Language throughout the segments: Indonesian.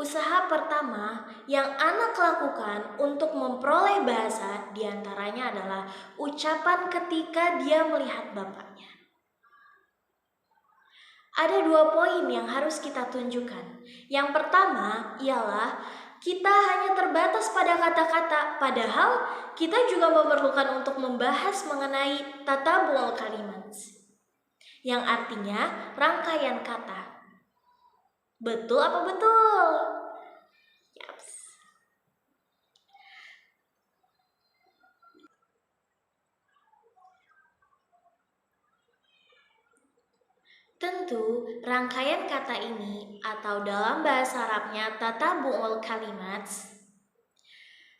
Usaha pertama yang anak lakukan untuk memperoleh bahasa diantaranya adalah ucapan ketika dia melihat bapaknya. Ada 2 poin yang harus kita tunjukkan. Yang pertama ialah kita hanya terbatas pada kata-kata, padahal kita juga memerlukan untuk membahas mengenai tatabul kalimat, yang artinya rangkaian kata. Betul apa betul? Yaps. Tentu, rangkaian kata ini atau dalam bahasa Arabnya tatabul kalimat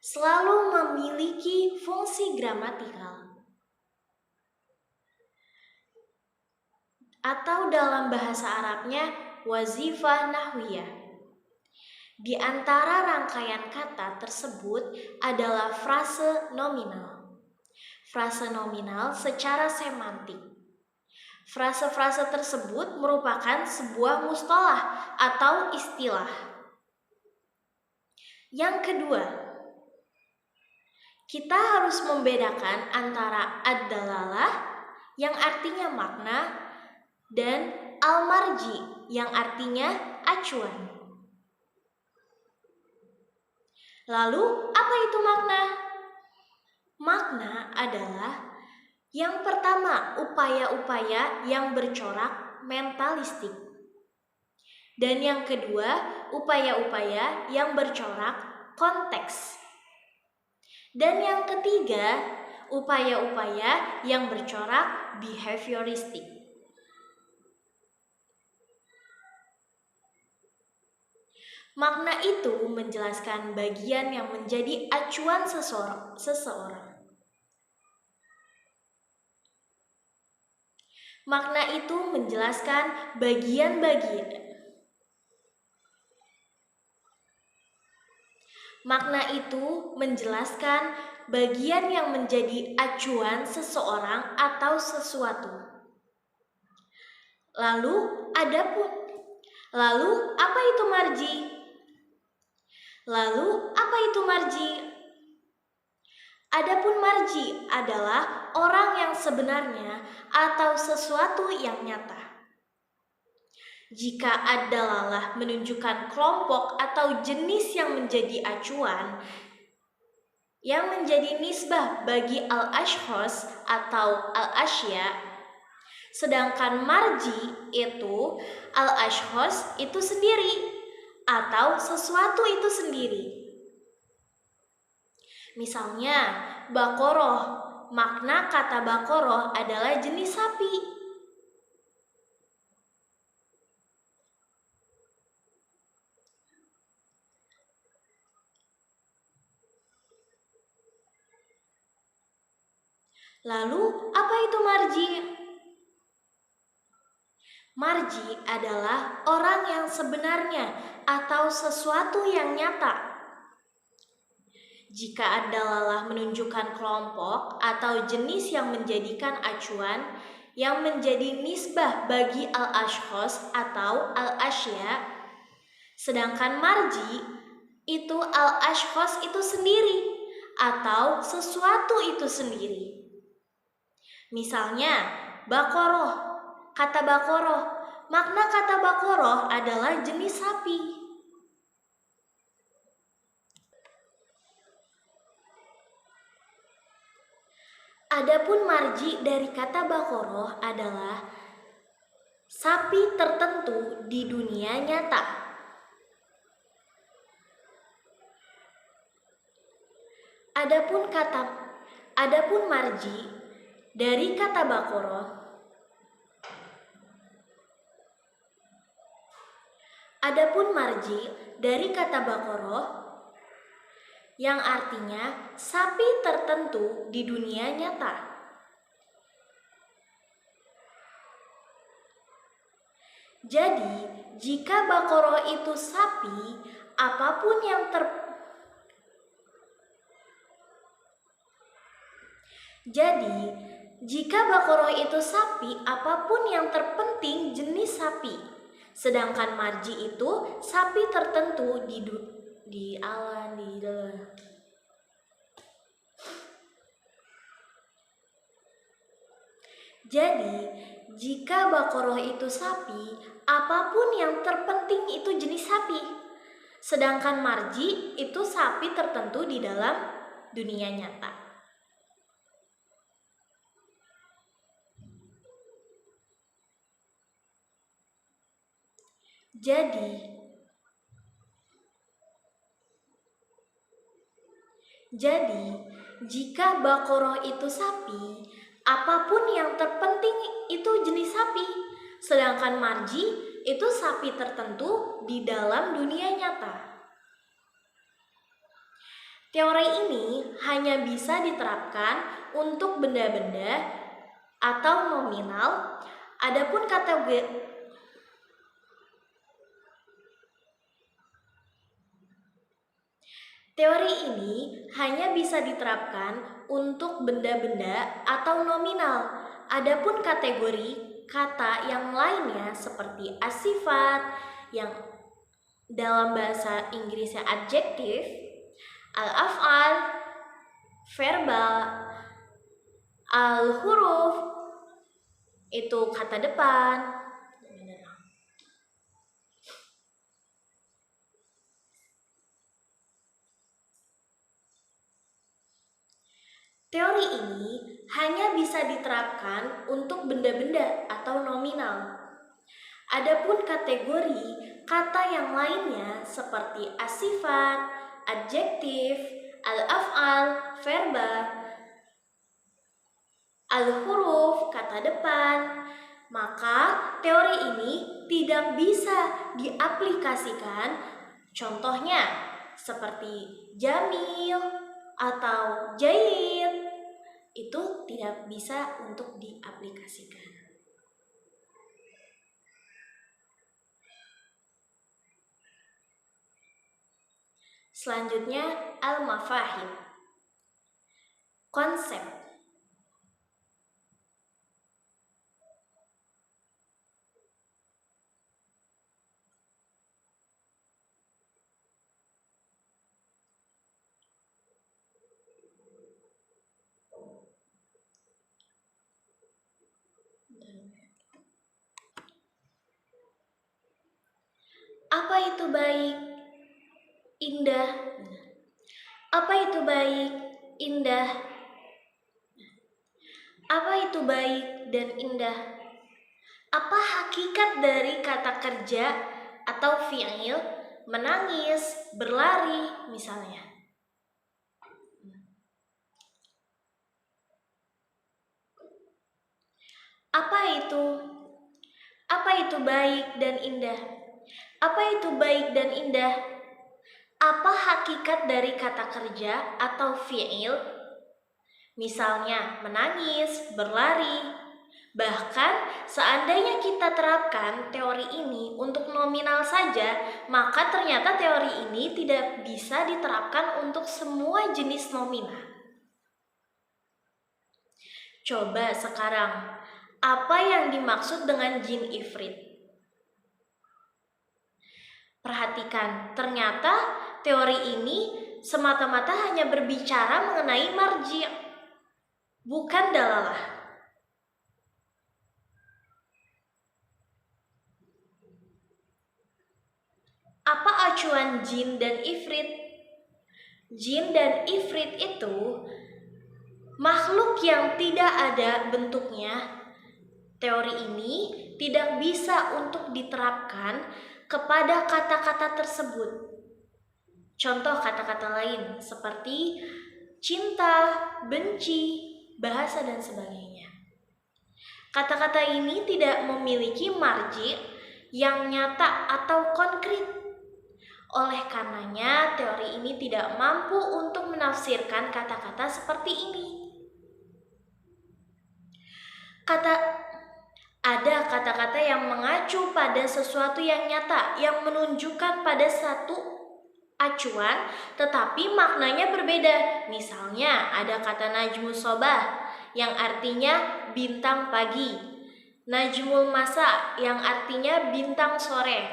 selalu memiliki fungsi gramatikal. Atau dalam bahasa Arabnya wazifah nahwiyah. Di antara rangkaian kata tersebut adalah frase nominal. Frase nominal secara semantik. Frase-frase tersebut merupakan sebuah mustalah atau istilah. Yang kedua, kita harus membedakan antara ad-dalalah yang artinya makna dan al-marji yang artinya acuan. Lalu, apa itu makna? Makna adalah yang pertama, upaya-upaya yang bercorak mentalistik. Dan yang kedua, upaya-upaya yang bercorak konteks. Dan yang ketiga, upaya-upaya yang bercorak behavioristik. Makna itu menjelaskan bagian yang menjadi acuan seseorang. Makna itu menjelaskan bagian-bagian. Makna itu menjelaskan bagian yang menjadi acuan seseorang atau sesuatu. Lalu apa itu marji? Adapun marji adalah orang yang sebenarnya atau sesuatu yang nyata. Jika ad-dalalah menunjukkan kelompok atau jenis yang menjadi acuan, yang menjadi nisbah bagi al-ashkhos atau al-asya, sedangkan marji itu al-ashkhos itu sendiri atau sesuatu itu sendiri. Misalnya, bakoroh, makna kata bakoroh adalah jenis sapi. Lalu, apa itu marji? Marji adalah orang yang sebenarnya atau sesuatu yang nyata. Jika ad-dalalah menunjukkan kelompok atau jenis yang menjadikan acuan, yang menjadi nisbah bagi al-ashkhos atau al-asya, sedangkan marji itu al-ashkhos itu sendiri atau sesuatu itu sendiri. Misalnya, bakoroh, kata bakoroh, makna kata bakoroh adalah jenis sapi. Adapun marji dari kata bakoroh adalah sapi tertentu di dunia nyata. Adapun marji dari kata bakoroh yang artinya sapi tertentu di dunia nyata. Jadi, jika bakoroh itu sapi, apapun yang terpenting jenis sapi, Sedangkan marji itu sapi tertentu di alam di dalam. Jadi, jika Baqarah itu sapi, apapun yang terpenting itu jenis sapi. Sedangkan marji itu sapi tertentu di dalam dunia nyata. Jadi, jika Baqarah itu sapi, apapun yang terpenting itu jenis sapi. Sedangkan marji itu sapi tertentu di dalam dunia nyata. Teori ini hanya bisa diterapkan untuk benda-benda atau nominal. Adapun teori ini hanya bisa diterapkan untuk benda-benda atau nominal. Adapun kategori kata yang lainnya seperti as-sifat yang dalam bahasa Inggrisnya adjektif, al-af'al, verbal, al-huruf itu kata depan. Teori ini hanya bisa diterapkan untuk benda-benda atau nominal. Adapun kategori kata yang lainnya seperti as-sifat, adjektif, al-af'al, verba, al-huruf, kata depan, maka teori ini tidak bisa diaplikasikan. Contohnya seperti jamil atau jaid, itu tidak bisa untuk diaplikasikan. Selanjutnya al-mafahim, konsep. Apa itu baik, indah? Apa itu baik, indah? Apa itu baik dan indah? Apa hakikat dari kata kerja atau fi'il menangis, berlari misalnya? Apa itu baik dan indah? Apa itu baik dan indah? Apa hakikat dari kata kerja atau fi'il? Misalnya menangis, berlari. Bahkan seandainya kita terapkan teori ini untuk nominal saja, maka ternyata teori ini tidak bisa diterapkan untuk semua jenis nominal. Coba sekarang, apa yang dimaksud dengan jin ifrit? Perhatikan, ternyata teori ini semata-mata hanya berbicara mengenai marji', bukan dalalah. Apa acuan jin dan ifrit? Jin dan ifrit itu makhluk yang tidak ada bentuknya. Teori ini tidak bisa untuk diterapkan kepada kata-kata tersebut. Contoh kata-kata lain seperti cinta, benci, bahasa, dan sebagainya. Kata-kata ini tidak memiliki marji yang nyata atau konkret. Oleh karenanya, teori ini tidak mampu untuk menafsirkan kata-kata seperti ini. Ada kata-kata yang mengacu pada sesuatu yang nyata, yang menunjukkan pada satu acuan, tetapi maknanya berbeda. Misalnya, ada kata najmus sobah, yang artinya bintang pagi. Najmul Masa yang artinya bintang sore.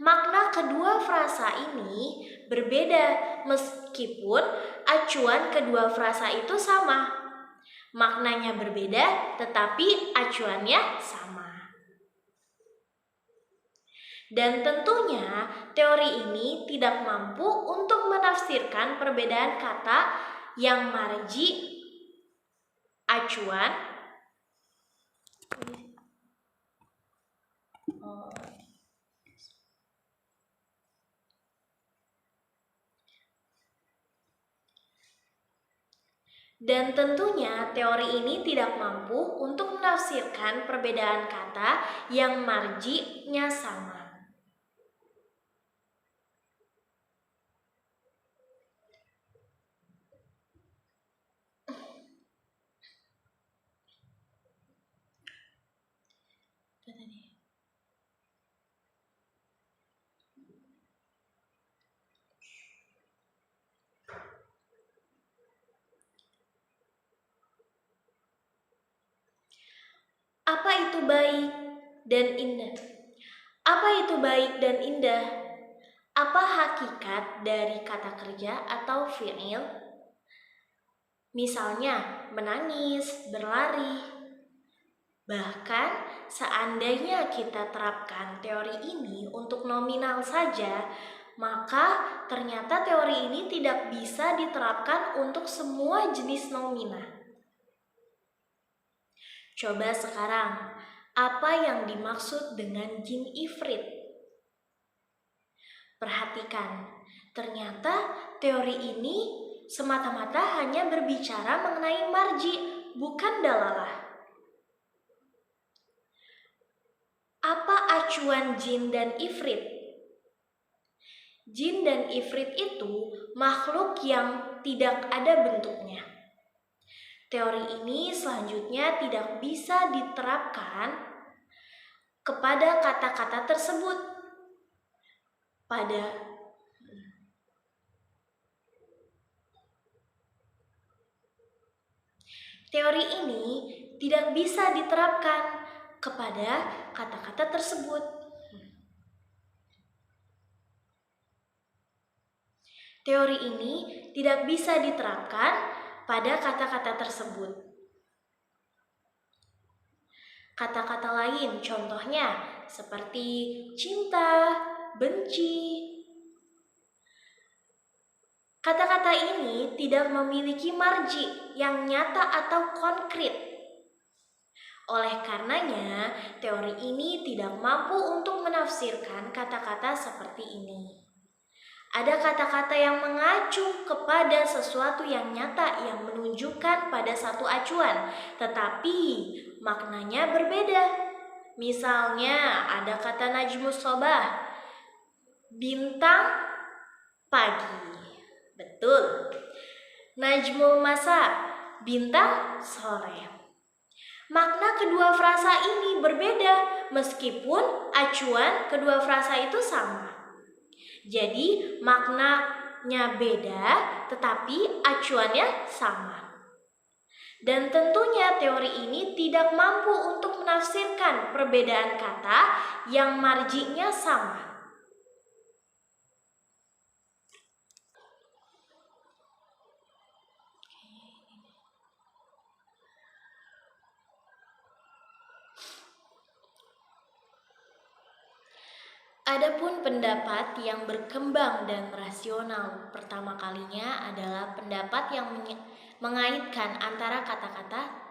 Makna kedua frasa ini berbeda meskipun acuan kedua frasa itu sama. Maknanya berbeda tetapi acuannya sama. Dan tentunya teori ini tidak mampu untuk menafsirkan perbedaan kata yang marji acuan dan tentunya teori ini tidak mampu untuk menafsirkan perbedaan kata yang marjinya sama. Apa itu baik dan indah? Apa itu baik dan indah? Apa hakikat dari kata kerja atau fi'il? Misalnya, menangis, berlari. Bahkan, seandainya kita terapkan teori ini untuk nominal saja, maka ternyata teori ini tidak bisa diterapkan untuk semua jenis nomina. Coba sekarang, apa yang dimaksud dengan jin ifrit? Perhatikan, ternyata teori ini semata-mata hanya berbicara mengenai marji, bukan dalalah. Apa acuan jin dan ifrit? Jin dan ifrit itu makhluk yang tidak ada bentuknya. Teori ini selanjutnya tidak bisa diterapkan kepada kata-kata tersebut. Teori ini tidak bisa diterapkan kepada kata-kata tersebut. Teori ini tidak bisa diterapkan pada kata-kata tersebut. Kata-kata lain contohnya seperti cinta, benci. Kata-kata ini tidak memiliki marji yang nyata atau konkret. Oleh karenanya, teori ini tidak mampu untuk menafsirkan kata-kata seperti ini. Ada kata-kata yang mengacu kepada sesuatu yang nyata yang menunjukkan pada satu acuan, tetapi maknanya berbeda. Misalnya ada kata najmus sobah, bintang pagi. Betul. Najmul masa, bintang sore. Makna kedua frasa ini berbeda meskipun acuan kedua frasa itu sama. Jadi maknanya beda tetapi acuannya sama. Dan tentunya teori ini tidak mampu untuk menafsirkan perbedaan kata yang marjinya sama. Adapun pendapat yang berkembang dan rasional pertama kalinya adalah pendapat yang mengaitkan antara kata-kata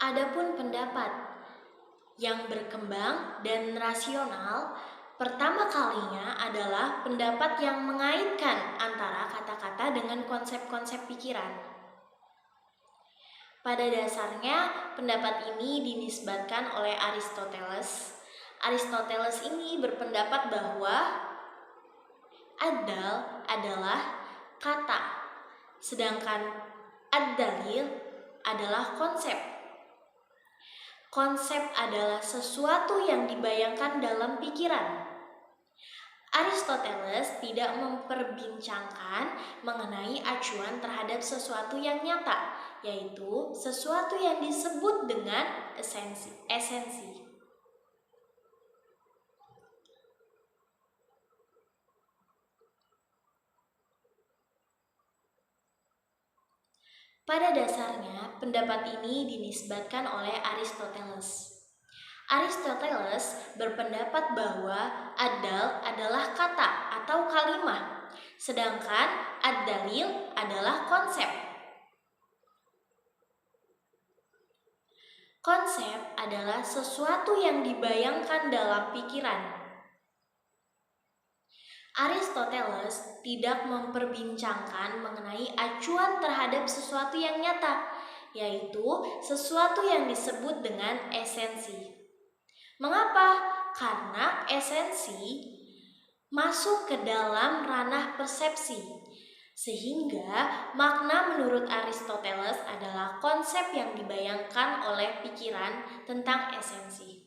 Adapun pendapat yang berkembang dan rasional pertama kalinya adalah pendapat yang mengaitkan antara kata-kata dengan konsep-konsep pikiran. Pada dasarnya, pendapat ini dinisbatkan oleh Aristoteles. Aristoteles ini berpendapat bahwa adal adalah kata Sedangkan ad-dalil adalah konsep. Konsep adalah sesuatu yang dibayangkan dalam pikiran. Aristoteles tidak memperbincangkan mengenai acuan terhadap sesuatu yang nyata, yaitu sesuatu yang disebut dengan esensi. Pada dasarnya, pendapat ini dinisbatkan oleh Aristoteles. Aristoteles berpendapat bahwa ad-dal adalah kata atau kalimat, sedangkan ad-dalil adalah konsep. Konsep adalah sesuatu yang dibayangkan dalam pikiran. Aristoteles tidak memperbincangkan mengenai acuan terhadap sesuatu yang nyata, yaitu sesuatu yang disebut dengan esensi. Mengapa? Karena esensi masuk ke dalam ranah persepsi, sehingga makna menurut Aristoteles adalah konsep yang dibayangkan oleh pikiran tentang esensi.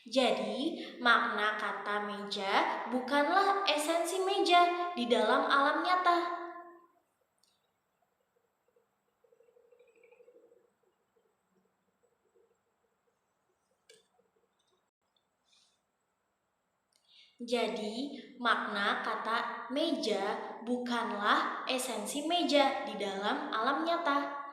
Jadi, makna kata meja bukanlah esensi meja di dalam alam nyata. Jadi, makna kata meja bukanlah esensi meja di dalam alam nyata.